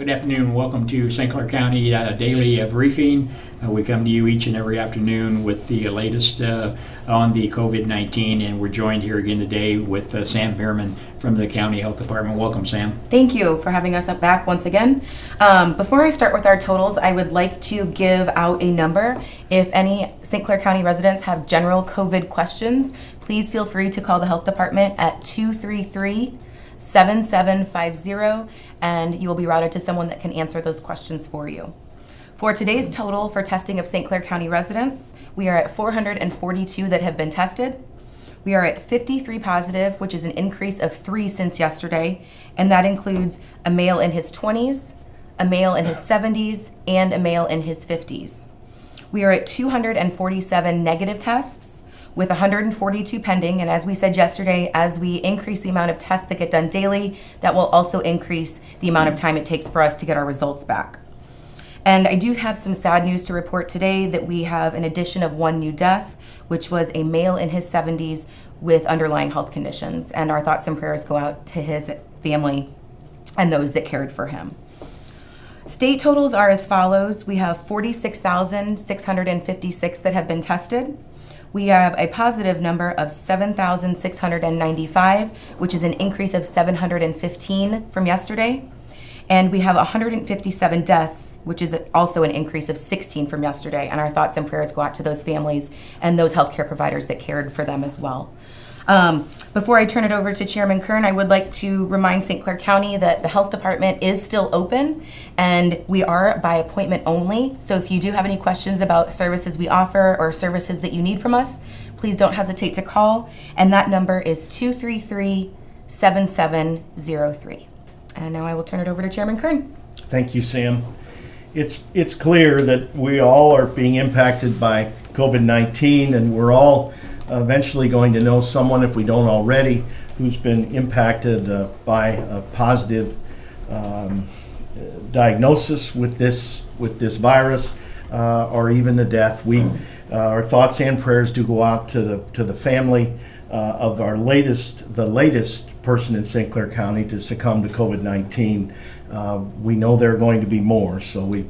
Good afternoon. Welcome to St. Clair County Daily Briefing. We come to you each and every afternoon with the latest on the COVID-19, and we're joined here again today with Sam Pearman from the County Health Department. Welcome, Sam. Thank you for having us back once again. Before I start with our totals, I would like to give out a number. If any St. Clair County residents have general COVID questions, please feel free to call the Health Department at 233-7750, and you will be routed to someone that can answer those questions for you. For today's total for testing of St. Clair County residents, we are at 442 that have been tested. We are at 53 positive, which is an increase of 3 since yesterday, and that includes a male in his 20s, a male in his 70s, and a male in his 50s. We are at 247 negative tests, with 142 pending, and as we said yesterday, as we increase the amount of tests that get done daily, that will also increase the amount of time it takes for us to get our results back. And I do have some sad news to report today that we have an addition of 1 new death, which was a male in his 70s with underlying health conditions, and our thoughts and prayers go out to his family and those that cared for him. State totals are as follows. We have 46,656 that have been tested. We have a positive number of 7,695, which is an increase of 715 from yesterday. And we have 157 deaths, which is also an increase of 16 from yesterday. And our thoughts and prayers go out to those families and those healthcare providers that cared for them as well. Before I turn it over to Chairman Kern, I would like to remind St. Clair County that the health department is still open and we are by appointment only. So if you do have any questions about services we offer or services that you need from us, please don't hesitate to call. And that number is 233-7703. And now I will turn it over to Chairman Kern. Thank you, Sam. It's clear that we all are being impacted by COVID-19, and we're all eventually going to know someone, if we don't already, who's been impacted by a positive diagnosis with this virus, or even the death. Our thoughts and prayers do go out to the family of the latest person in St. Clair County to succumb to COVID-19. We know there are going to be more, so we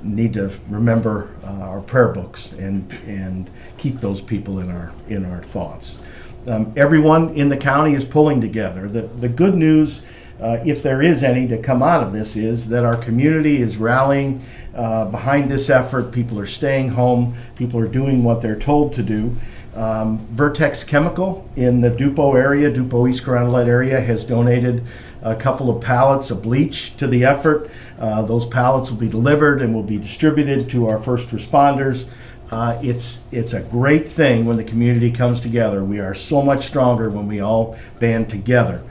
need to remember our prayer books and keep those people in our thoughts. Everyone in the county is pulling together. The good news, if there is any to come out of this, is that our community is rallying behind this effort. People are staying home. People are doing what they're told to do. Vertex Chemical in the Dupo area, Dupo East Carondelet area, has donated a couple of pallets of bleach to the effort. Those pallets will be delivered and will be distributed to our first responders. It's a great thing when the community comes together. We are so much stronger when we all band together.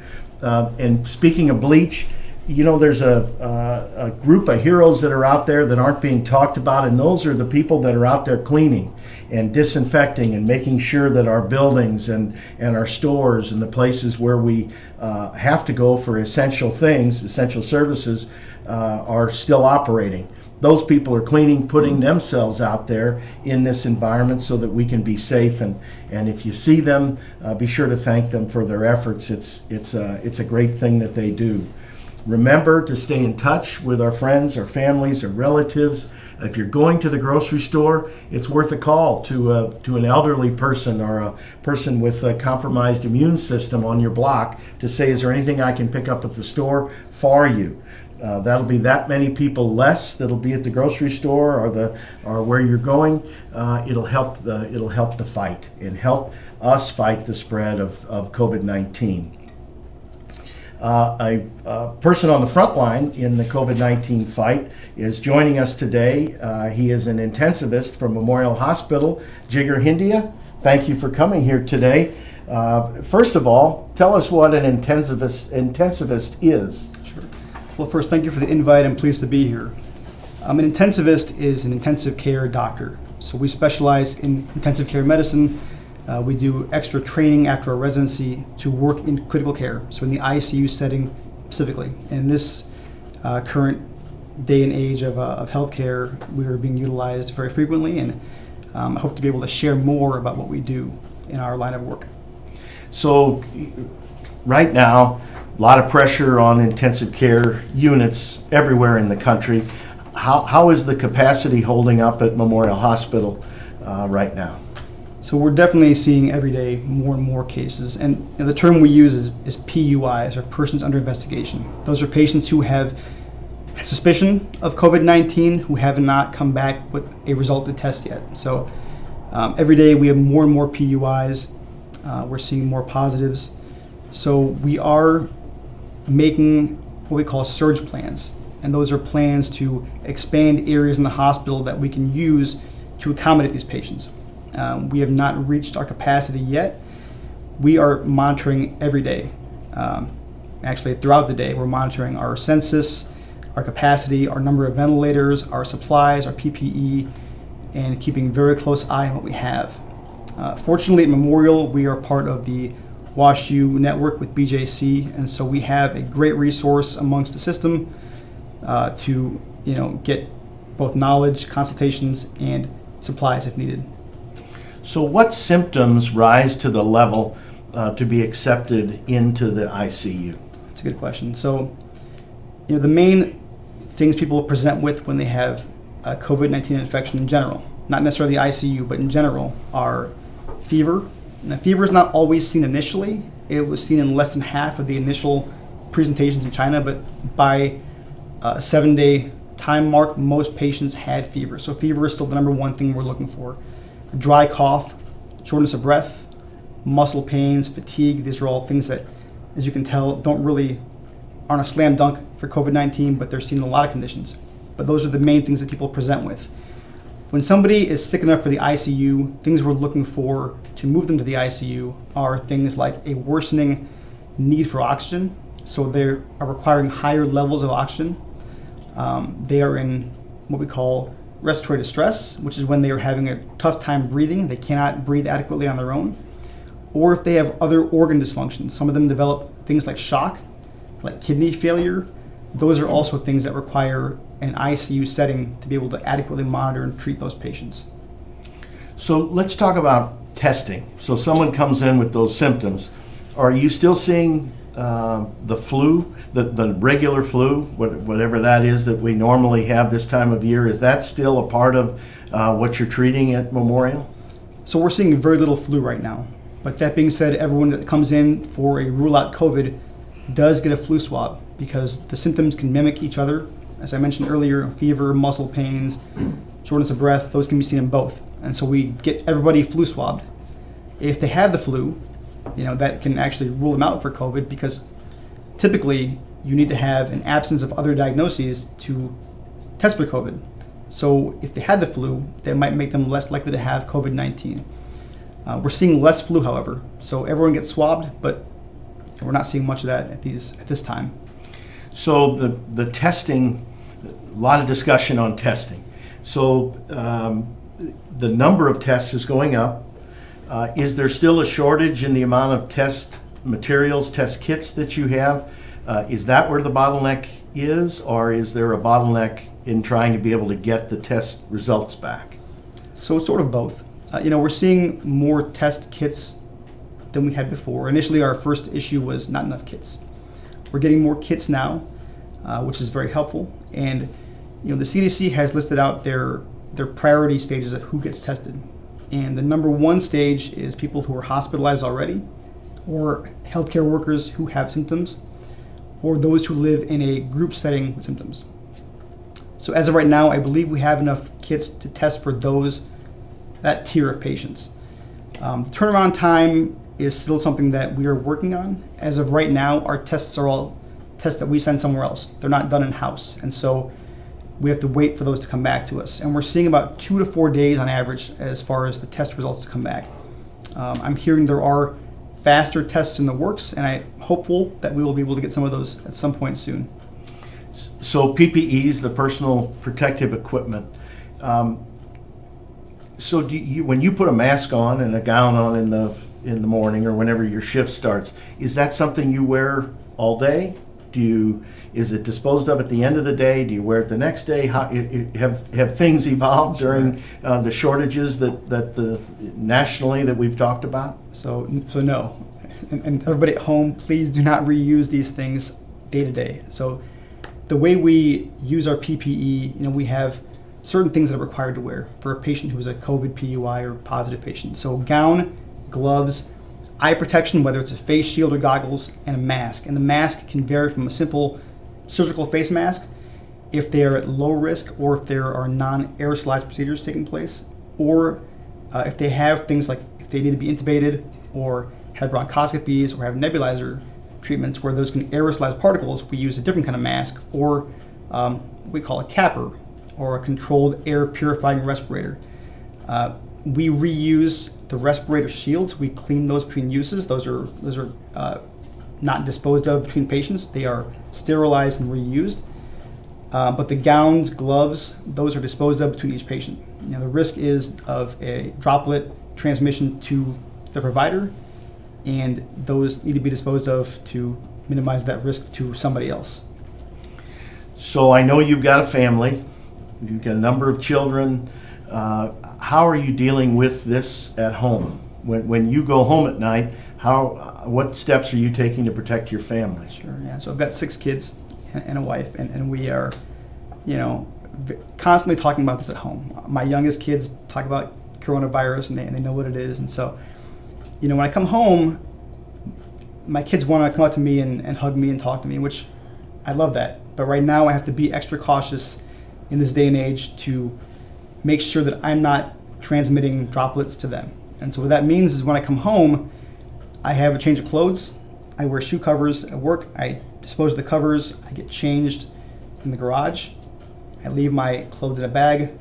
And speaking of bleach, you know, there's a group of heroes that are out there that aren't being talked about, and those are the people that are out there cleaning and disinfecting and making sure that our buildings and our stores and the places where we have to go for essential things, essential services, are still operating. Those people are cleaning, putting themselves out there in this environment so that we can be safe. And if you see them, be sure to thank them for their efforts. It's a great thing that they do. Remember to stay in touch with our friends, our families, our relatives. If you're going to the grocery store, it's worth a call to an elderly person or a person with a compromised immune system on your block to say, is there anything I can pick up at the store for you? That'll be that many people less that'll be at the grocery store or where you're going. It'll help the fight and help us fight the spread of COVID-19. A person on the front line in the COVID-19 fight is joining us today. He is an intensivist from Memorial Hospital, Jigar Hindia. Thank you for coming here today. First of all, tell us what an intensivist is. Sure. Well, first, thank you for the invite. I'm pleased to be here. An intensivist is an intensive care doctor. So we specialize in intensive care medicine. We do extra training after our residency to work in critical care, so in the ICU setting specifically. In this current day and age of healthcare, we are being utilized very frequently, and I hope to be able to share more about what we do in our line of work. So right now, A lot of pressure on intensive care units everywhere in the country. How is the capacity holding up at Memorial Hospital right now? So we're definitely seeing every day more and more cases. And the term we use is PUIs, or persons under investigation. Those are patients who have suspicion of COVID-19 who have not come back with a resulted test yet. So every day we have more and more PUIs. We're seeing more positives. So we are making what we call surge plans. And those are plans to expand areas in the hospital that we can use to accommodate these patients. We have not reached our capacity yet. We are monitoring every day. Actually, throughout the day, we're monitoring our census, our capacity, our number of ventilators, our supplies, our PPE, and keeping very close eye on what we have. Fortunately, at Memorial, we are part of the WashU network with BJC, and so we have a great resource amongst the system to get both knowledge, consultations, and supplies if needed. So what symptoms rise to the level to be accepted into the ICU? That's a good question. So, the main things people present with when they have a COVID-19 infection in general, not necessarily the ICU, but in general, are fever. Now, fever is not always seen initially. It was seen in less than half of the initial presentations in China, but by a 7-day time mark, most patients had fever. So fever is still the number one thing we're looking for. Dry cough, shortness of breath, muscle pains, fatigue. These are all things that, as you can tell, aren't a slam dunk for COVID-19, but they're seen in a lot of conditions. But those are the main things that people present with. When somebody is sick enough for the ICU, things we're looking for to move them to the ICU are things like a worsening need for oxygen. So they are requiring higher levels of oxygen. They are in what we call respiratory distress, which is when they are having a tough time breathing. They cannot breathe adequately on their own. Or if they have other organ dysfunctions. Some of them develop things like shock, like kidney failure. Those are also things that require an ICU setting to be able to adequately monitor and treat those patients. So let's talk about testing. So someone comes in with those symptoms. Are you still seeing the flu, the regular flu, whatever that is that we normally have this time of year? Is that still a part of what you're treating at Memorial? So we're seeing very little flu right now. But that being said, everyone that comes in for a rule-out COVID does get a flu swab because the symptoms can mimic each other. As I mentioned earlier, fever, muscle pains, shortness of breath, those can be seen in both. And so we get everybody flu swabbed. If they have the flu, that can actually rule them out for COVID because typically you need to have an absence of other diagnoses to test for COVID. So if they had the flu, that might make them less likely to have COVID-19. We're seeing less flu, however. So everyone gets swabbed, but we're not seeing much of that at this time. So the testing, a lot of discussion on testing. So the number of tests is going up. Is there still a shortage in the amount of test materials, test kits that you have? Is that where the bottleneck is, or is there a bottleneck in trying to be able to get the test results back? So it's sort of both. We're seeing more test kits than we had before. Initially, our first issue was not enough kits. We're getting more kits now, which is very helpful. And the CDC has listed out their priority stages of who gets tested. And the number one stage is people who are hospitalized already, or healthcare workers who have symptoms, or those who live in a group setting with symptoms. So as of right now, I believe we have enough kits to test for that tier of patients. Turnaround time is still something that we are working on. As of right now, our tests are all tests that we send somewhere else. They're not done in-house. And so we have to wait for those to come back to us. And we're seeing about 2 to 4 days on average as far as the test results to come back. I'm hearing there are faster tests in the works, and I'm hopeful that we will be able to get some of those at some point soon. So PPEs, the personal protective equipment. So when you put a mask on and a gown on in the morning or whenever your shift starts, is that something you wear all day? Is it disposed of at the end of the day? Do you wear it the next day? Have things evolved during the shortages that nationally that we've talked about? So no. and everybody at home, please do not reuse these things day to day. So the way we use our PPE, we have certain things that are required to wear for a patient who is a COVID PUI or positive patient. So gown, gloves, eye protection, whether it's a face shield or goggles, and a mask. And the mask can vary from a simple surgical face mask if they are at low risk or if there are non-aerosolized procedures taking place, or if they have things like if they need to be intubated or have bronchoscopies or have nebulizer treatments where those can aerosolize particles, we use a different kind of mask, or we call a capper, or a controlled air purifying respirator. We reuse the respirator shields. We clean those between uses. Those are not disposed of between patients. They are sterilized and reused. But the gowns, gloves, those are disposed of between each patient. The risk is of a droplet transmission to the provider, and those need to be disposed of to minimize that risk to somebody else. So I know you've got a family, you've got a number of children. How are you dealing with this at home? When you go home at night, what steps are you taking to protect your family? Sure, yeah. So I've got 6 kids and a wife, and we are, constantly talking about this at home. My youngest kids talk about coronavirus, and they know what it is. And so, when I come home, my kids want to come up to me and hug me and talk to me, which I love that. But right now I have to be extra cautious in this day and age to make sure that I'm not transmitting droplets to them. And so what that means is when I come home, I have a change of clothes, I wear shoe covers at work, I dispose of the covers, I get changed in the garage, I leave my clothes in a bag,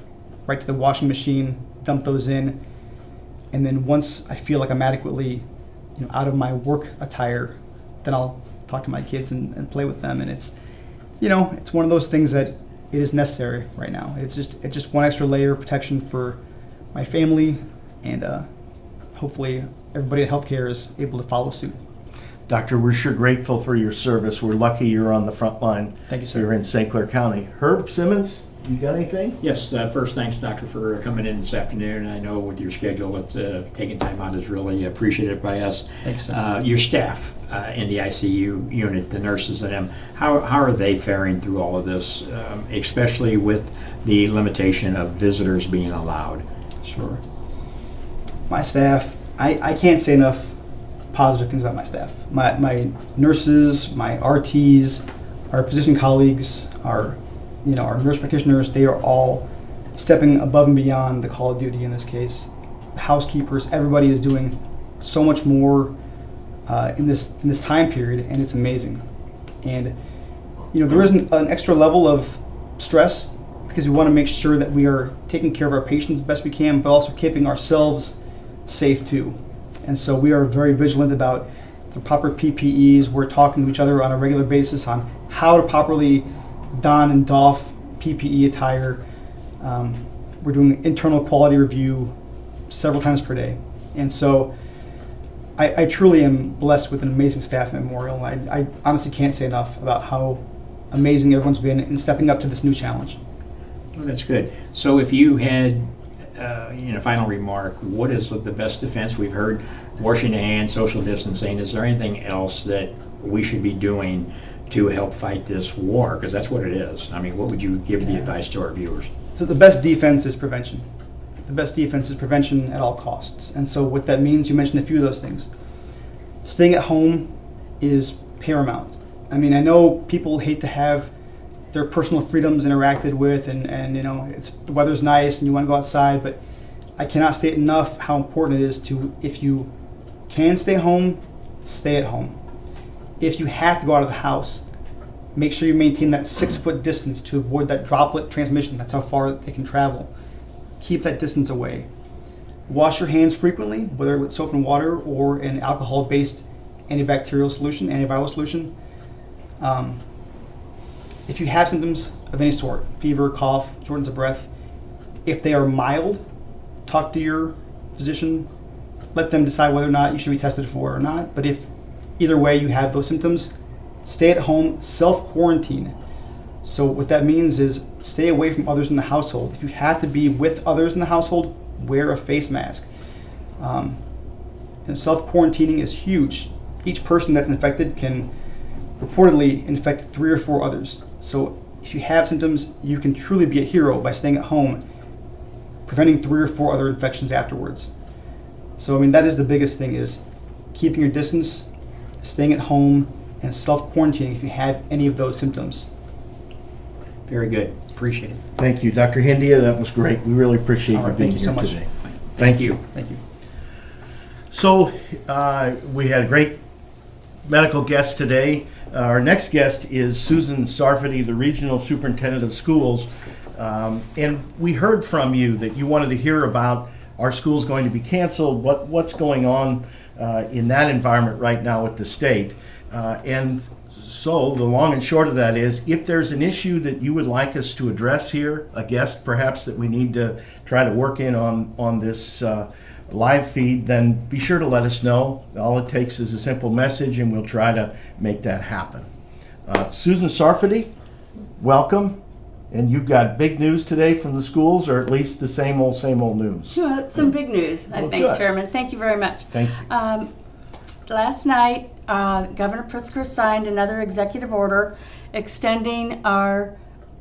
right to the washing machine, dump those in, and then once I feel like I'm adequately out of my work attire, then I'll talk to my kids and play with them. And it's it's one of those things that it is necessary right now. It's just one extra layer of protection for my family, and hopefully everybody in healthcare is able to follow suit. Doctor, we're sure grateful for your service. We're lucky you're on the front line. Thank you, sir. Here in St. Clair County. Herb Simmons, you got anything? Yes, first, thanks, Doctor, for coming in this afternoon. I know with your schedule, taking time out is really appreciated by us. Thanks, sir. Your staff in the ICU unit, the nurses and them, how are they faring through all of this, especially with the limitation of visitors being allowed? Sure. My staff, I can't say enough positive things about my staff. My nurses, my RTs, our physician colleagues, our nurse practitioners, they are all stepping above and beyond the call of duty in this case. The housekeepers, everybody is doing so much more in this time period, and it's amazing. And there is an extra level of stress because we want to make sure that we are taking care of our patients the best we can, but also keeping ourselves safe too. And so we are very vigilant about the proper PPEs. We're talking to each other on a regular basis on how to properly don and doff PPE attire. We're doing internal quality review several times per day. And so I truly am blessed with an amazing staff at Memorial. I honestly can't say enough about how amazing everyone's been in stepping up to this new challenge. Well, that's good. So if you had, final remark, what is the best defense? We've heard washing the hands, social distancing. Is there anything else that we should be doing to help fight this war? Because that's what it is. I mean, what would you give the advice to our viewers? So the best defense is prevention. The best defense is prevention at all costs. And so what that means, you mentioned a few of those things. Staying at home is paramount. I mean, I know people hate to have their personal freedoms interacted with, and the weather's nice and you want to go outside, but I cannot state enough how important it is to, if you can stay home, stay at home. If you have to go out of the house, make sure you maintain that 6-foot distance to avoid that droplet transmission. That's how far they can travel. Keep that distance away. Wash your hands frequently, whether with soap and water or an alcohol-based antibacterial solution, antiviral solution. If you have symptoms of any sort, fever, cough, shortness of breath, if they are mild, talk to your physician. Let them decide whether or not you should be tested for or not. But if either way you have those symptoms, stay at home, self-quarantine. So what that means is stay away from others in the household. If you have to be with others in the household, wear a face mask. And self-quarantining is huge. each person that's infected can reportedly infect 3 or 4 others. So if you have symptoms, you can truly be a hero by staying at home, preventing 3 or 4 other infections afterwards. So I mean, that is the biggest thing, is keeping your distance, staying at home, and self-quarantining if you have any of those symptoms. Very good. Appreciate it. Thank you, Dr. Hindia. That was great. We really appreciate All you right, being thank you here so much. today. Thank you. Thank you. So we had a great medical guest today. Our next guest is Susan Sarfati, the Regional Superintendent of Schools. And we heard from you that you wanted to hear about our schools going to be canceled, what's going on in that environment right now with the state. And so the long and short of that is, if there's an issue that you would like us to address here, a guest perhaps that we need to try to work in on this live feed, then be sure to let us know. All it takes is a simple message, and we'll try to make that happen. Susan Sarfati, welcome. And you've got big news today from the schools, or at least the same old news. Sure, some big news, I Well, think, good. Chairman. Thank you very much. Thank you. Last night, Governor Pritzker signed another executive order extending our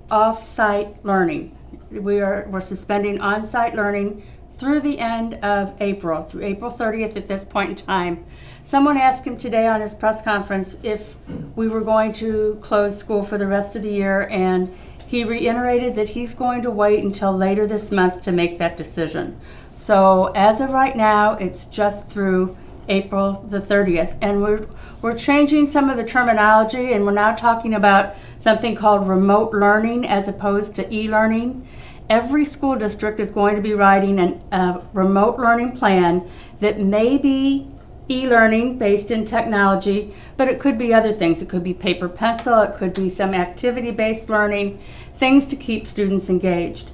off-site learning. We're suspending on-site learning through the end of April, through April 30th at this point in time. Someone asked him today on his press conference if we were going to close school for the rest of the year, and he reiterated that he's going to wait until later this month to make that decision. So as of right now, it's just through April the 30th. And we're changing some of the terminology, and we're now talking about something called remote learning as opposed to e-learning. Every school district is going to be writing a remote learning plan that may be e-learning based in technology, but it could be other things. It could be paper pencil, it could be some activity-based learning, things to keep students engaged.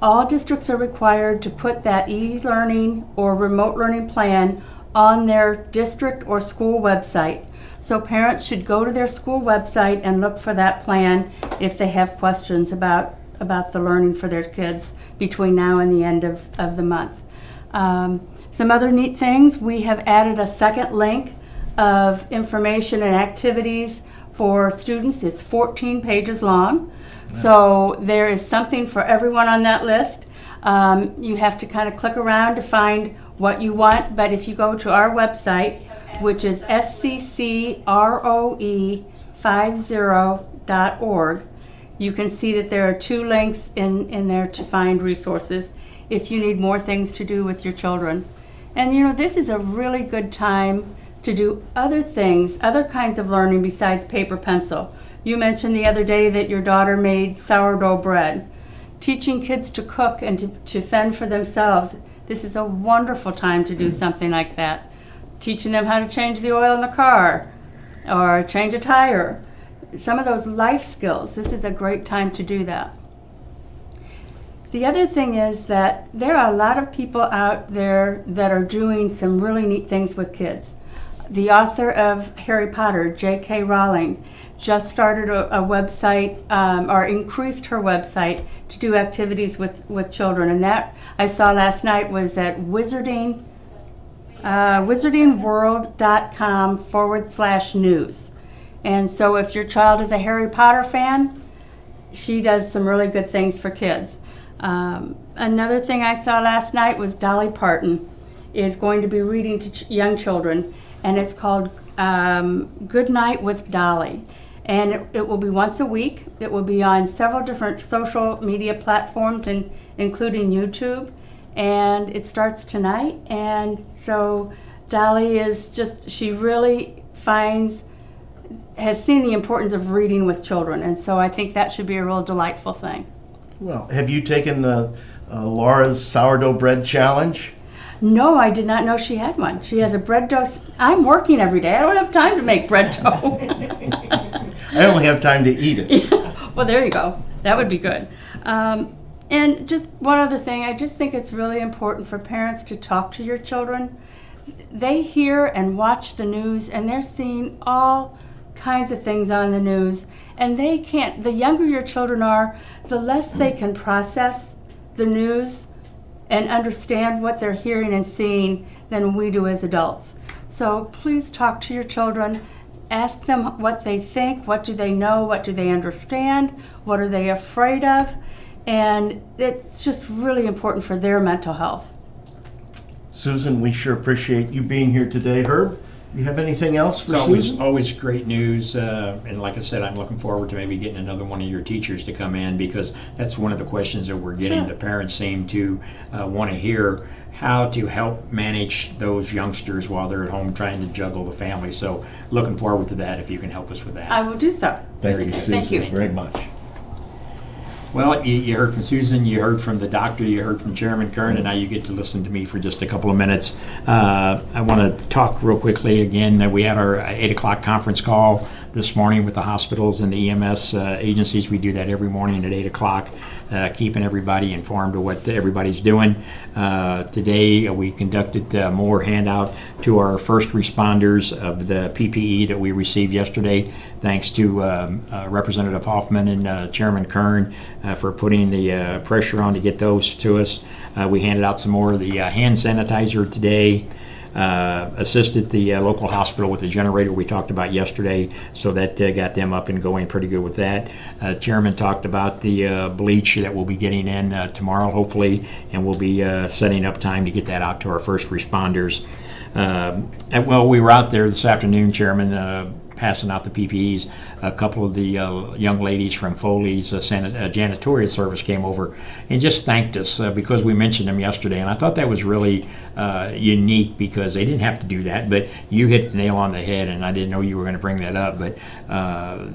All districts are required to put that e-learning or remote learning plan on their district or school website. So parents should go to their school website and look for that plan if they have questions about the learning for their kids between now and the end of the month. Some other neat things, we have added a second link of information and activities for students. It's 14 pages long. So there is something for everyone on that list. You have to kind of click around to find what you want, but if you go to our website, which is sccroe50.org, you can see that there are 2 links in there to find resources if you need more things to do with your children. And you know, this is a really good time to do other things, other kinds of learning besides paper pencil. You mentioned the other day that your daughter made sourdough bread. Teaching kids to cook and to fend for themselves, this is a wonderful time to do something like that. Teaching them how to change the oil in the car or change a tire. Some of those life skills, this is a great time to do that. The other thing is that there are a lot of people out there that are doing some really neat things with kids. The author of Harry Potter, J.K. Rowling, just started a website, or increased her website to do activities with children. And that I saw last night was at wizardingworld.com/news. And so if your child is a Harry Potter fan, she does some really good things for kids. Another thing I saw last night was Dolly Parton is going to be reading to young children, and it's called Good Night with Dolly. And it will be once a week. It will be on several different social media platforms, including YouTube. And it starts tonight. And so Dolly is she really has seen the importance of reading with children. And so I think that should be a real delightful thing. Well, have you taken the Laura's sourdough bread challenge? No, I did not know she had one. She has a bread dough. I'm working every day. I don't have time to make bread dough. I only have time to eat it. Well, there you go. That would be good. And just one other thing, I just think it's really important for parents to talk to your children. They hear and watch the news, and they're seeing all kinds of things on the news, and the younger your children are, the less they can process the news and understand what they're hearing and seeing than we do as adults. So please talk to your children. Ask them what they think, what do they know, what do they understand, what are they afraid of, and it's just really important for their mental health. Susan, we sure appreciate you being here today. Herb, you have anything else for It's Susan? always great news, and like I said, I'm looking forward to maybe getting another one of your teachers to come in, because that's one of the questions that we're getting. Sure. The parents seem to want to hear how to help manage those youngsters while they're at home trying to juggle the family. So looking forward to that, if you can help us with that. I will do so. Thank you, Susan, Thank you. very much. Well, you heard from Susan, you heard from the doctor, you heard from Chairman Kern, and now you get to listen to me for just a couple of minutes. I want to talk real quickly again that we had our 8 o'clock conference call this morning with the hospitals and the EMS agencies. We do that every morning at 8 o'clock, keeping everybody informed of what everybody's doing. Today, we conducted more handout to our first responders of the PPE that we received yesterday, thanks to Representative Hoffman and Chairman Kern for putting the pressure on to get those to us. We handed out some more of the hand sanitizer today. Assisted the local hospital with the generator we talked about yesterday, so that got them up and going pretty good with that. Chairman talked about the bleach that we'll be getting in tomorrow, hopefully, and we'll be setting up time to get that out to our first responders. Well, we were out there this afternoon, Chairman, passing out the PPEs. A couple of the young ladies from Foley's janitorial service came over and just thanked us because we mentioned them yesterday. And I thought that was really unique, because they didn't have to do that, but you hit the nail on the head, and I didn't know you were going to bring that up. But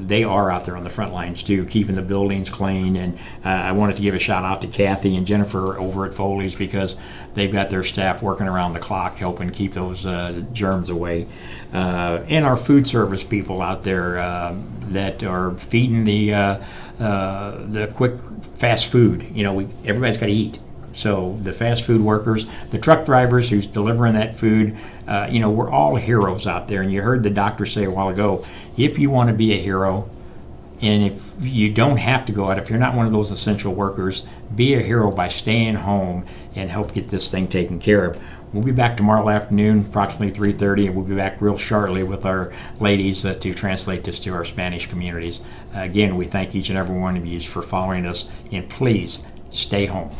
they are out there on the front lines too, keeping the buildings clean. And I wanted to give a shout out to Kathy and Jennifer over at Foley's, because they've got their staff working around the clock helping keep those germs away. And our food service people out there that are feeding the quick fast food. You know, everybody's got to eat. So the fast food workers, the truck drivers who's delivering that food, we're all heroes out there. And you heard the doctor say a while ago, if you want to be a hero, and if you don't have to go out, if you're not one of those essential workers, be a hero by staying home and help get this thing taken care of. We'll be back tomorrow afternoon, approximately 3:30, and we'll be back real shortly with our ladies to translate this to our Spanish communities. Again, we thank each and every one of you for following us, and please stay home.